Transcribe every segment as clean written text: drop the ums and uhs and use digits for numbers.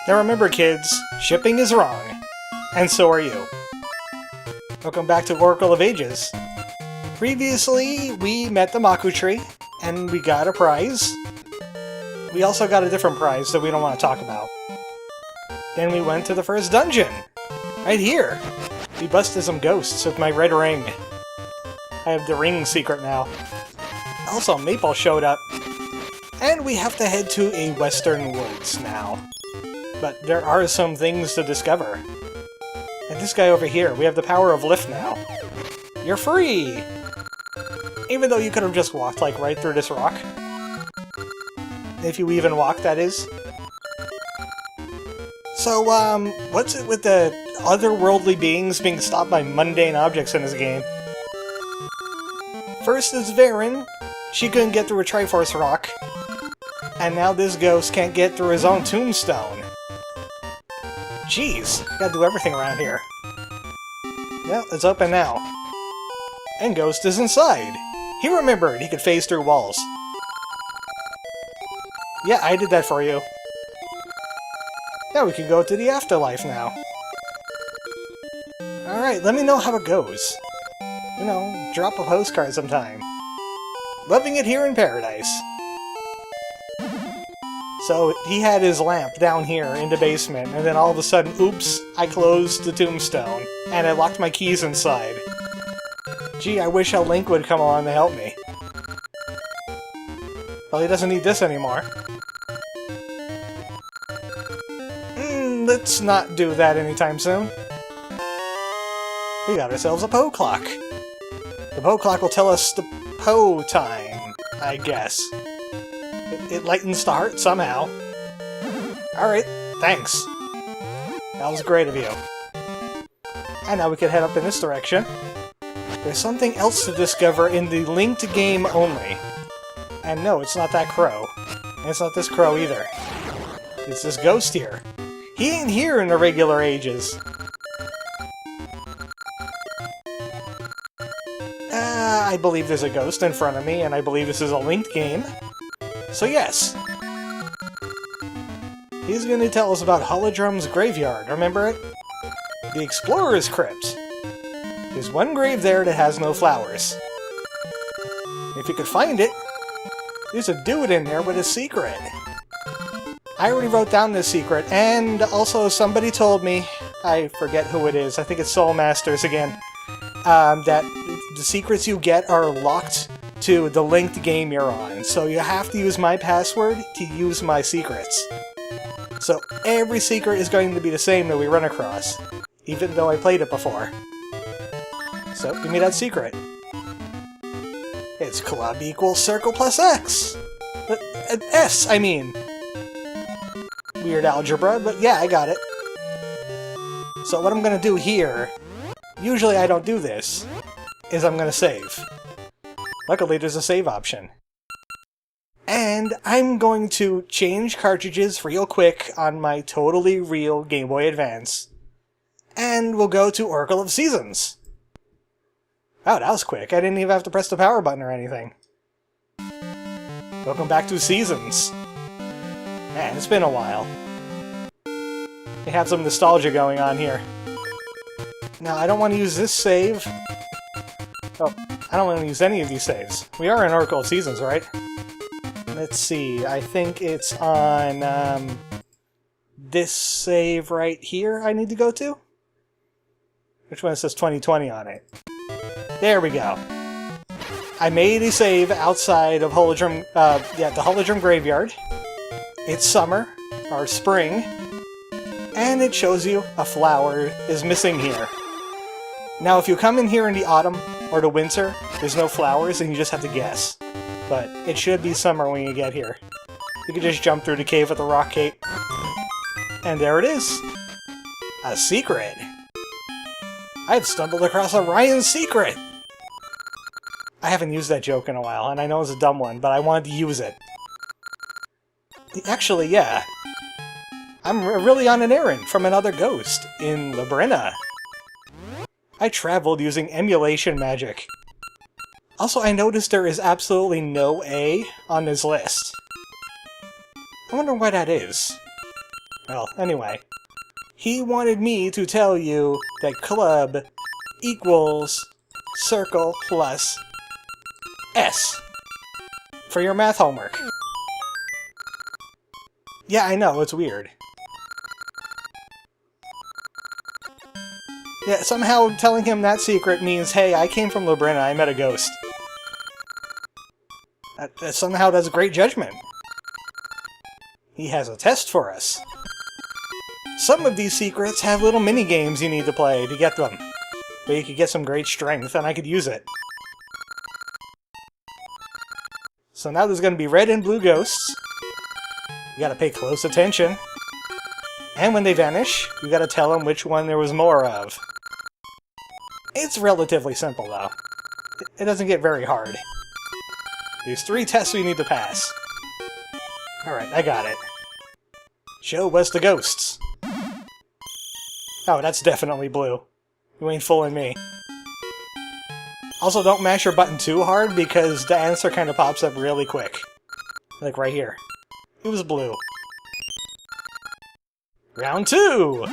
Now remember kids, shipping is wrong. And so are you. Welcome back to Oracle of Ages. Previously, we met the Maku Tree, and we got a prize. We also got a different prize that we don't want to talk about. Then we went to the first dungeon. Right here. We busted some ghosts with my red ring. I have the ring secret now. Also, Maple showed up. And we have to head to a western woods now. But there are some things to discover. And this guy over here, we have the power of lift now. You're free! Even though you could have just walked, like, right through this rock. If you even walk, that is. So, what's it with the otherworldly beings being stopped by mundane objects in this game? First is Varen. She couldn't get through a Triforce rock. And now this ghost can't get through his own tombstone. Jeez, gotta do everything around here. Well, it's open now. And Ghost is inside. He remembered he could phase through walls. Yeah, I did that for you. Now we can go to the afterlife now. Alright, let me know how it goes. You know, drop a postcard sometime. Loving it here in paradise. So, he had his lamp down here in the basement, and then all of a sudden, oops, I closed the tombstone, and I locked my keys inside. Gee, I wish a Link would come along to help me. Well, he doesn't need this anymore. Let's not do that anytime soon. We got ourselves a Poe clock. The Poe clock will tell us the Poe time, I guess. It lightens the heart somehow. Alright, thanks. That was great of you. And now we can head up in this direction. There's something else to discover in the linked game only. And no, it's not that crow. And it's not this crow either. It's this ghost here. He ain't here in the regular ages. I believe there's a ghost in front of me, and I believe this is a linked game. So yes. He's going to tell us about Holodrum's graveyard, remember it? The Explorer's Crypt. There's one grave there that has no flowers. If you could find it, there's a dude in there with a secret. I already wrote down this secret, and also somebody told me, I forget who it is, I think it's Soul Masters again, that the secrets you get are locked to the linked game you're on, so you have to use my password to use my secrets. So every secret is going to be the same that we run across, even though I played it before. So give me that secret. It's club equals circle plus X! S, I mean. Weird algebra, but yeah, I got it. So what I'm gonna do here, usually I don't do this, is I'm gonna save. Luckily there's a save option. And I'm going to change cartridges real quick on my totally real Game Boy Advance. And we'll go to Oracle of Seasons. Wow, that was quick. I didn't even have to press the power button or anything. Welcome back to Seasons. Man, it's been a while. We have some nostalgia going on here. Now, I don't want to use this save. Oh, I don't want to use any of these saves. We are in Oracle of Seasons, right? Let's see, I think it's on this save right here I need to go to? Which one says 2020 on it? There we go. I made a save outside of Holodrum, the Holodrum Graveyard. It's summer, or spring, and it shows you a flower is missing here. Now if you come in here in the autumn or the winter, there's no flowers and you just have to guess. But it should be summer when you get here. You can just jump through the cave with the rock cape. And there it is! A secret! I've stumbled across Orion's secret! I haven't used that joke in a while, and I know it's a dumb one, but I wanted to use it. Actually, yeah. I'm really on an errand from another ghost in Labrina. I traveled using emulation magic. Also, I noticed there is absolutely no A on this list. I wonder why that is. Well, anyway. He wanted me to tell you that club equals circle plus S for your math homework. Yeah, I know, it's weird. Yeah, somehow telling him that secret means, hey, I came from Labrina, I met a ghost. Somehow that's great judgment. He has a test for us. Some of these secrets have little mini-games you need to play to get them. But you could get some great strength, and I could use it. So now there's going to be red and blue ghosts. You gotta pay close attention. And when they vanish, you gotta tell them which one there was more of. It's relatively simple, though. It doesn't get very hard. There's 3 tests we need to pass. Alright, I got it. Show us the ghosts. Oh, that's definitely blue. You ain't fooling me. Also, don't mash your button too hard, because the answer kind of pops up really quick. Like right here. It was blue. Round 2!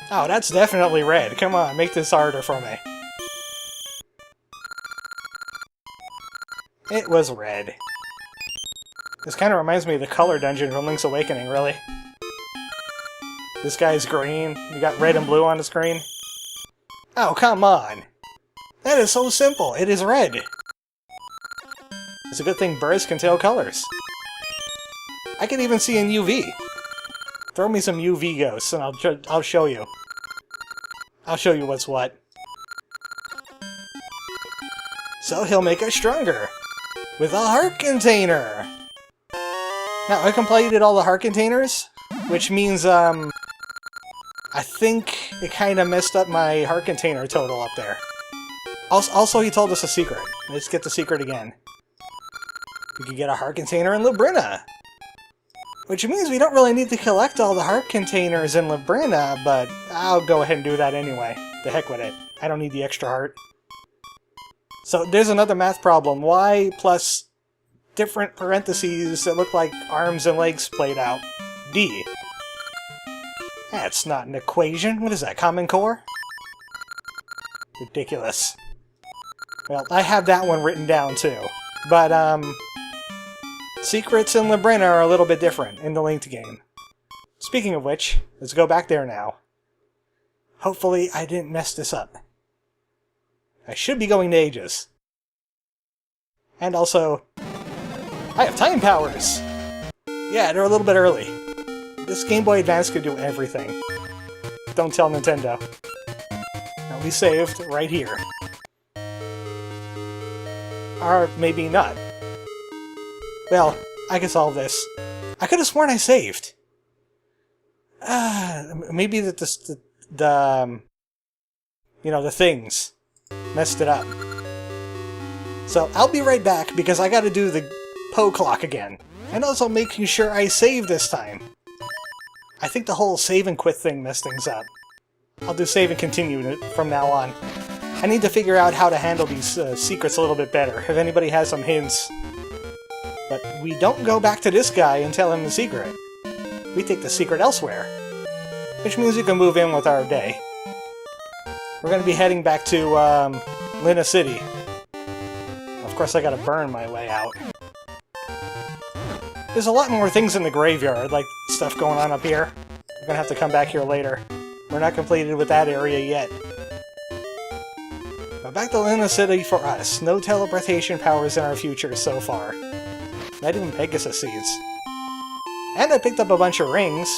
Oh, that's definitely red. Come on, make this harder for me. It was red. This kind of reminds me of the color dungeon from Link's Awakening, really. This guy's green. You got red and blue on the screen. Oh, come on! That is so simple. It is red. It's a good thing birds can tell colors. I can even see in UV. Throw me some UV ghosts and I'll show you. I'll show you what's what. So he'll make us stronger. With a heart container! Now, I completed all the heart containers, which means, I think it kind of messed up my heart container total up there. Also, he told us a secret. Let's get the secret again. We can get a heart container in Labrina! Which means we don't really need to collect all the heart containers in Labrina, but I'll go ahead and do that anyway. The heck with it. I don't need the extra heart. So there's another math problem. Y plus different parentheses that look like arms and legs played out. D. That's not an equation. What is that, Common Core? Ridiculous. Well, I have that one written down too. But, secrets in Labrina are a little bit different in the Linked game. Speaking of which, let's go back there now. Hopefully I didn't mess this up. I should be going to Ages. And also, I have time powers! Yeah, they're a little bit early. This Game Boy Advance could do everything. Don't tell Nintendo. Now we saved right here. Or maybe not. Well, I can solve this. I could have sworn I saved. Maybe that the things messed it up. So I'll be right back because I gotta do the Poe clock again. And also making sure I save this time. I think the whole save and quit thing messed things up. I'll do save and continue from now on. I need to figure out how to handle these secrets a little bit better, if anybody has some hints. But we don't go back to this guy and tell him the secret. We take the secret elsewhere. Which means we can move in with our day. We're going to be heading back to Lina City. Of course I gotta burn my way out. There's a lot more things in the graveyard, like stuff going on up here. We're gonna have to come back here later. We're not completed with that area yet. But back to Lina City for us. No teleportation powers in our future so far. Not even Pegasus seeds. And I picked up a bunch of rings.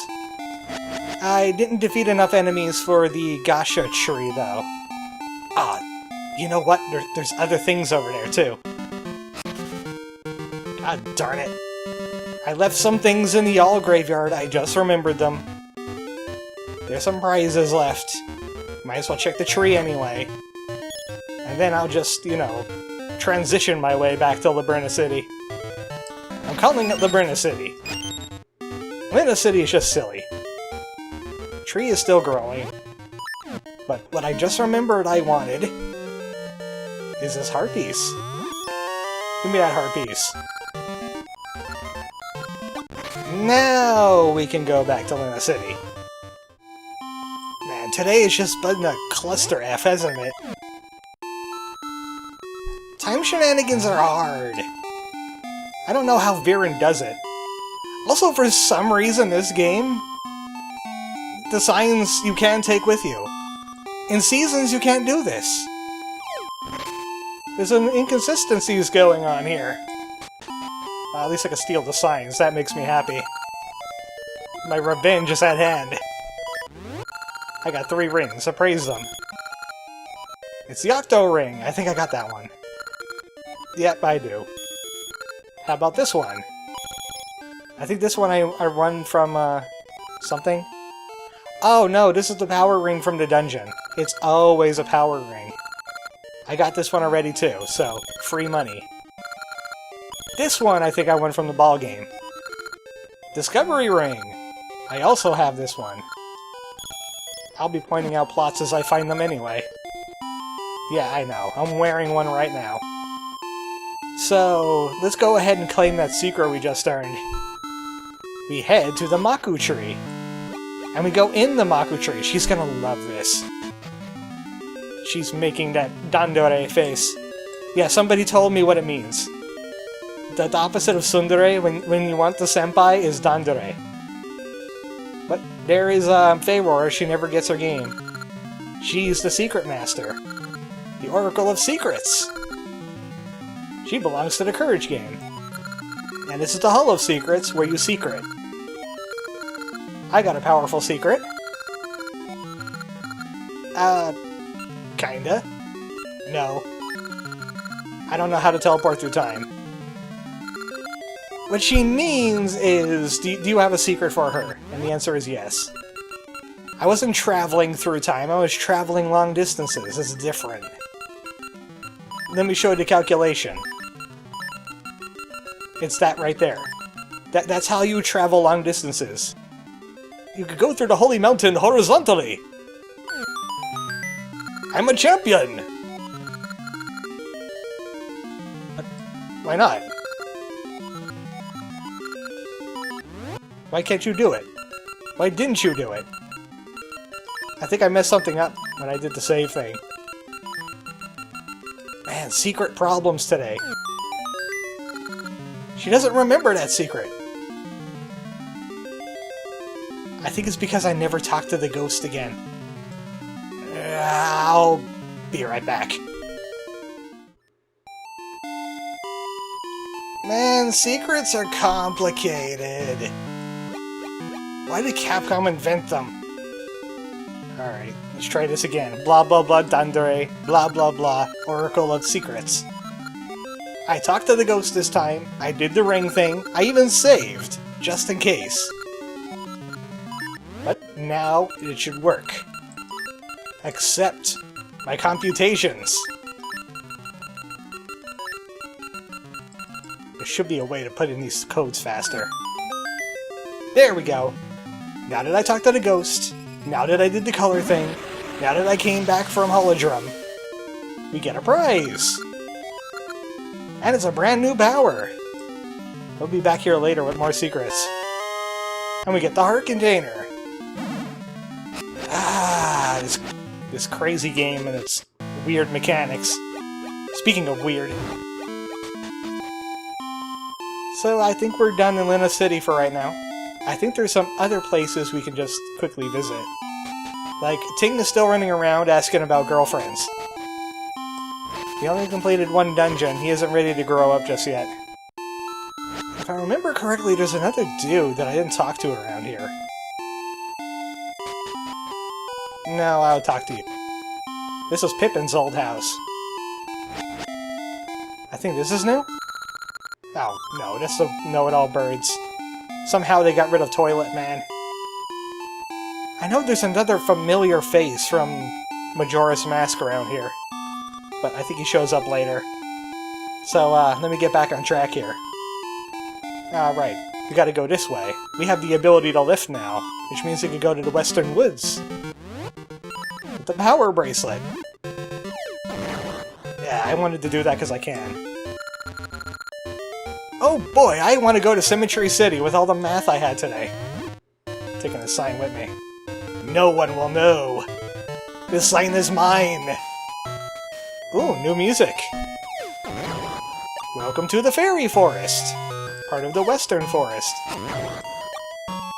I didn't defeat enough enemies for the Gasha tree, though. Ah, you know what? There's other things over there, too. God darn it. I left some things in the All Graveyard, I just remembered them. There's some prizes left. Might as well check the tree anyway. And then I'll just, transition my way back to Labrina City. I'm calling it Labrina City. Lina City is just silly. Tree is still growing. But what I just remembered I wanted is this heart piece. Give me that heart piece. Now we can go back to Luna City. Man, today has just been a cluster F, hasn't it? Time shenanigans are hard. I don't know how Viren does it. Also, for some reason, this game, the signs you can take with you. In Seasons, you can't do this. There's some inconsistencies going on here. At least I can steal the signs, that makes me happy. My revenge is at hand. I got 3 rings, I praise them. It's the Octo Ring, I think I got that one. Yep, I do. How about this one? I think this one I won from, something? Oh no, this is the power ring from the dungeon. It's always a power ring. I got this one already too, so free money. This one I think I won from the ball game. Discovery Ring! I also have this one. I'll be pointing out plots as I find them anyway. Yeah, I know. I'm wearing one right now. So, let's go ahead and claim that secret we just earned. We head to the Maku Tree. And we go in the Maku Tree. She's gonna love this. She's making that dandere face. Yeah, somebody told me what it means. The opposite of tsundere when you want the senpai is dandere. But there is Feywar, she never gets her game. She's the Secret Master. The Oracle of Secrets. She belongs to the Courage game. And this is the Hall of Secrets, where you secret. I got a powerful secret. Kinda. No. I don't know how to teleport through time. What she means is, do you have a secret for her? And the answer is yes. I wasn't traveling through time, I was traveling long distances. It's different. Let me show you the calculation. It's that right there. That's how you travel long distances. You could go through the Holy Mountain horizontally! I'm a champion! Why not? Why can't you do it? Why didn't you do it? I think I messed something up when I did the save thing. Man, secret problems today. She doesn't remember that secret. I think it's because I never talked to the ghost again. I'll be right back. Man, secrets are complicated. Why did Capcom invent them? Alright, let's try this again. Blah blah blah dandere, blah blah blah, Oracle of Secrets. I talked to the ghost this time, I did the ring thing, I even saved, just in case. But now it should work. Accept my computations. There should be a way to put in these codes faster. There we go. Now that I talked to the ghost, now that I did the color thing, now that I came back from Holodrum, we get a prize! And it's a brand new power! We'll be back here later with more secrets. And we get the heart container! Ah, this crazy game and its weird mechanics. Speaking of weird. So I think we're done in Luna City for right now. I think there's some other places we can just quickly visit. Like, Ting is still running around asking about girlfriends. He only completed one dungeon, he isn't ready to grow up just yet. If I remember correctly, there's another dude that I didn't talk to around here. No, I'll talk to you. This was Pippin's old house. I think this is new? Oh, no, that's the Know-It-All Birds. Somehow they got rid of Toilet Man. I know there's another familiar face from Majora's Mask around here. But I think he shows up later. So, let me get back on track here. Right, we gotta go this way. We have the ability to lift now, which means we can go to the Western Woods. With the Power Bracelet. Yeah, I wanted to do that because I can. Oh boy, I want to go to Symmetry City with all the math I had today. Taking the sign with me. No one will know. This sign is mine. Ooh, new music. Welcome to the Fairy Forest, part of the Western Forest.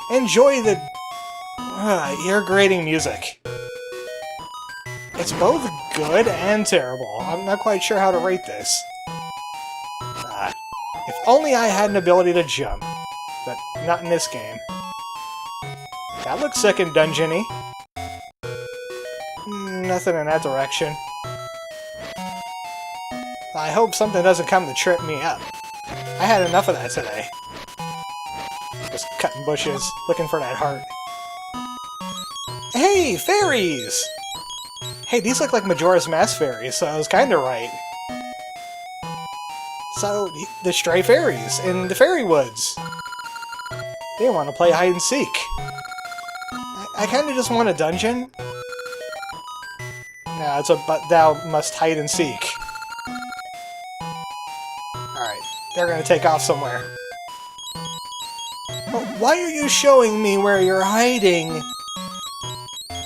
Enjoy the ear-grating music. It's both good and terrible. I'm not quite sure how to rate this. If only I had an ability to jump, but not in this game. That looks second dungeon-y. Nothing in that direction. I hope something doesn't come to trip me up. I had enough of that today. Just cutting bushes, looking for that heart. Hey, fairies! Hey, these look like Majora's Mask fairies, so I was kinda right. So, the stray fairies in the fairy woods. They want to play hide and seek. I kinda just want a dungeon. No, it's a but thou must hide and seek. Alright, they're gonna take off somewhere. But why are you showing me where you're hiding?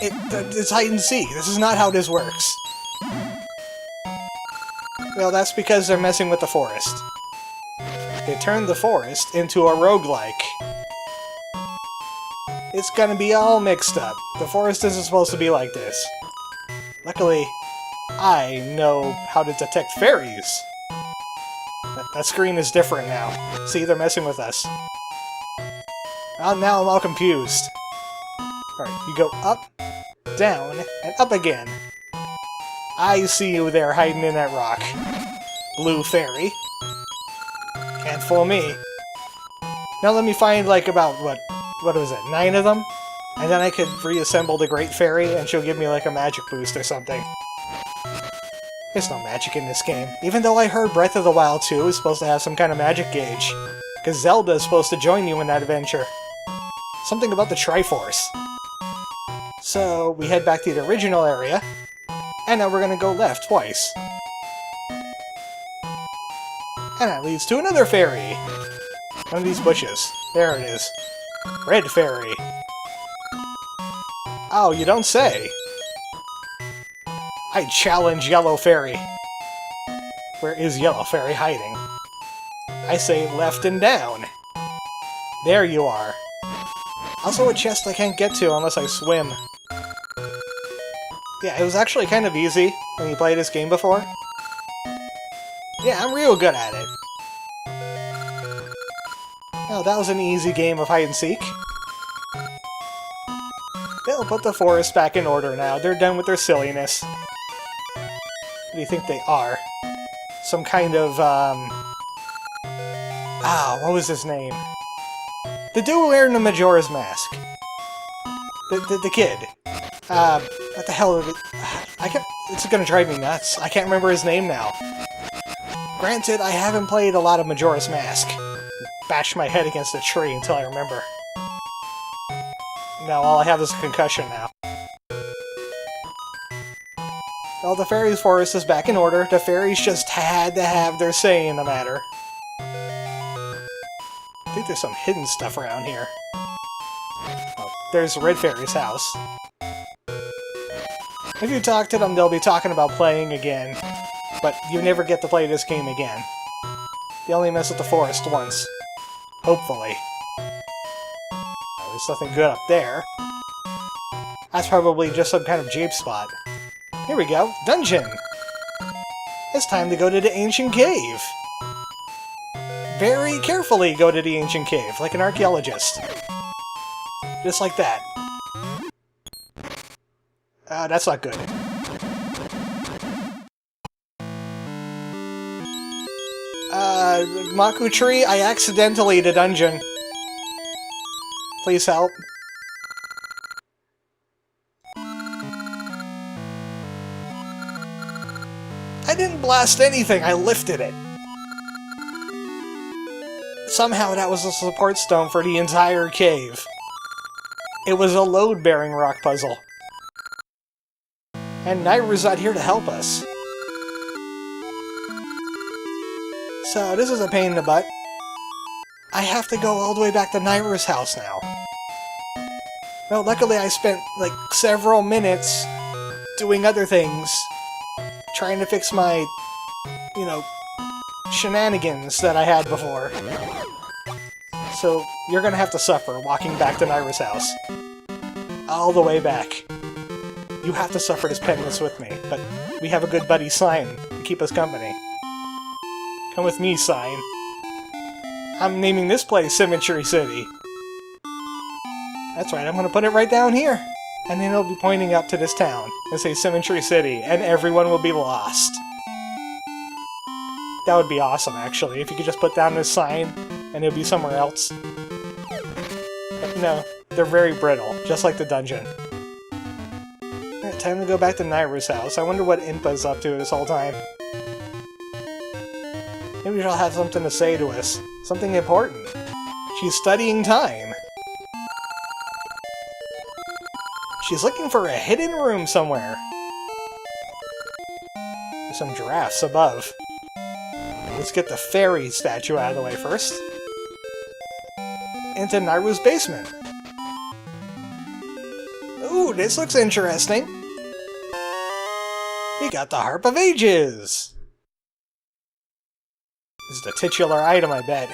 It's hide and seek. This is not how this works. Well, that's because they're messing with the forest. They turned the forest into a roguelike. It's gonna be all mixed up. The forest isn't supposed to be like this. Luckily, I know how to detect fairies. That screen is different now. See, they're messing with us. Now I'm all confused. Alright, you go up, down, and up again. I see you there hiding in that rock. Blue fairy. Can't fool me. Now let me find, like, about, what was it, 9 of them? And then I could reassemble the Great Fairy, and she'll give me, like, a magic boost or something. There's no magic in this game. Even though I heard Breath of the Wild 2 is supposed to have some kind of magic gauge. Because Zelda is supposed to join you in that adventure. Something about the Triforce. So, we head back to the original area. And now we're gonna go left twice. And that leads to another fairy. One of these bushes. There it is. Red fairy. Oh, you don't say. I challenge Yellow Fairy. Where is Yellow Fairy hiding? I say left and down. There you are. Also a chest I can't get to unless I swim. Yeah, it was actually kind of easy when you played this game before. Yeah, I'm real good at it. Oh, that was an easy game of hide and seek. They'll put the forest back in order now. They're done with their silliness. What do you think they are? Some kind of, what was his name? The dude wearing the Majora's Mask. The kid. What the hell is it? It's gonna drive me nuts. I can't remember his name now. Granted, I haven't played a lot of Majora's Mask. Bash my head against a tree until I remember. Now all I have is a concussion now. Well, the fairies' forest is back in order. The fairies just had to have their say in the matter. I think there's some hidden stuff around here. Oh, there's Red Fairy's house. If you talk to them, they'll be talking about playing again. But you never get to play this game again. They only mess with the forest once. Hopefully. Oh, there's nothing good up there. That's probably just some kind of jape spot. Here we go. Dungeon! It's time to go to the ancient cave. Very carefully go to the ancient cave, like an archaeologist. Just like that. That's not good. Maku Tree, I accidentally did a dungeon. Please help. I didn't blast anything, I lifted it. Somehow that was a support stone for the entire cave. It was a load-bearing rock puzzle. And Nairu's not here to help us. So this is a pain in the butt. I have to go all the way back to Nairu's house now. Well, luckily I spent, like, several minutes doing other things, trying to fix my, you know, shenanigans that I had before. So, you're gonna have to suffer walking back to Nairu's house. All the way back. You have to suffer this penance with me, but we have a good buddy, Sign, to keep us company. Come with me, Sign. I'm naming this place Symmetry City. That's right, I'm gonna put it right down here. And then it'll be pointing up to this town and say Symmetry City, and everyone will be lost. That would be awesome, actually, if you could just put down this sign and it'll be somewhere else. But no, they're very brittle, just like the dungeon. Alright, time to go back to Nairu's house. I wonder what Impa's up to this whole time. Maybe she'll have something to say to us. Something important. She's studying time. She's looking for a hidden room somewhere. There's some giraffes above. Let's get the fairy statue out of the way first. Into Nairu's basement. Ooh, this looks interesting. We got the Harp of Ages. This is the titular item, I bet.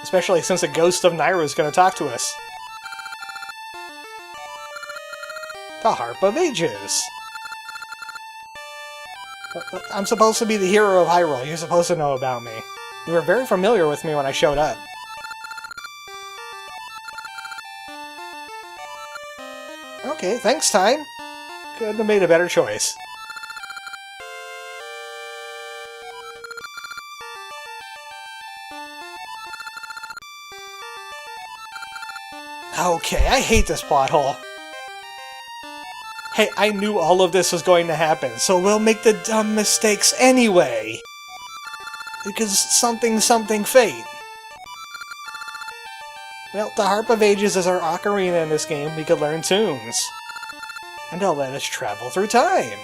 Especially since the ghost of Nairu is going to talk to us. The Harp of Ages. I'm supposed to be the hero of Hyrule. You're supposed to know about me. You were very familiar with me when I showed up. Okay, thanks, Time. Couldn't have made a better choice. Okay, I hate this plot hole. Hey, I knew all of this was going to happen, so we'll make the dumb mistakes anyway. Because something fate. Well, the Harp of Ages is our ocarina in this game. We could learn tunes. And it'll let us travel through time.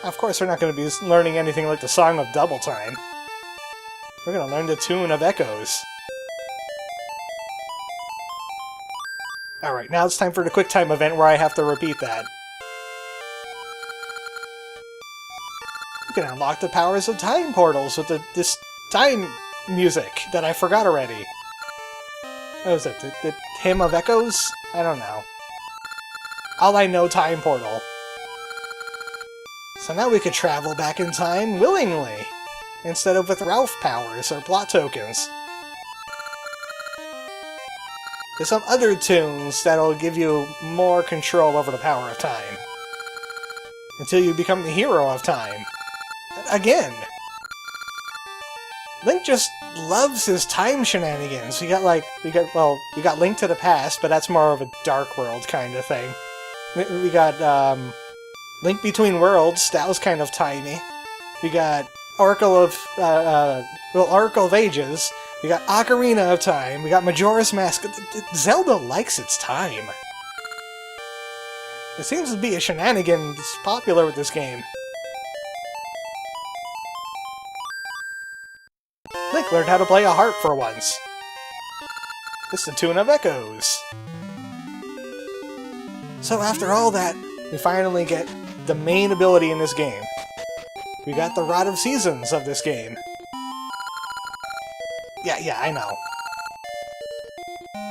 Of course, we're not going to be learning anything like the Song of Double Time. We're going to learn the Tune of Echoes. Alright, now it's time for the quick time event where I have to repeat that. You can unlock the powers of time portals with this time music that I forgot already. What was it? The Hymn of Echoes? I don't know. All I know, time portal. So now we could travel back in time willingly, instead of with Ralph powers or plot tokens. There's some other tunes that'll give you more control over the power of time. Until you become the hero of time. Again! Link just loves his time shenanigans. You got Link to the Past, but that's more of a Dark World kind of thing. We got, Link Between Worlds, that was kind of timey. We got Oracle of Ages. We got Ocarina of Time, we got Majora's Mask. Zelda likes its time. It seems to be a shenanigan that's popular with this game. Link learned how to play a harp for once. It's the Tune of Echoes. So after all that, we finally get the main ability in this game. We got the Rod of Seasons of this game. Yeah, I know.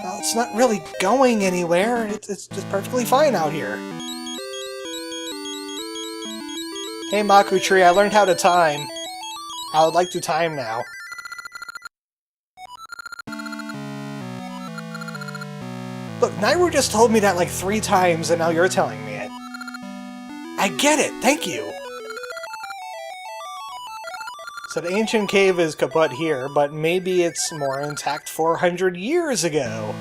Well, it's not really going anywhere. It's just perfectly fine out here. Hey, Maku Tree, I learned how to time. I would like to time now. Look, Nairu just told me that like 3 times, and now you're telling me it. I get it, thank you! So the ancient cave is kaput here, but maybe it's more intact 400 years ago.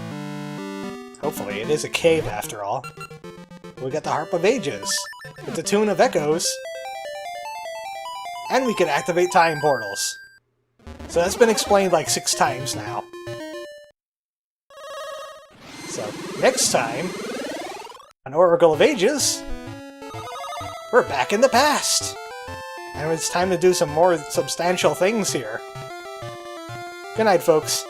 Hopefully, it is a cave after all. We got the Harp of Ages, with the Tune of Echoes, and we can activate time portals. So that's been explained like 6 times now. So, next time, on Oracle of Ages, we're back in the past! And it's time to do some more substantial things here. Good night, folks.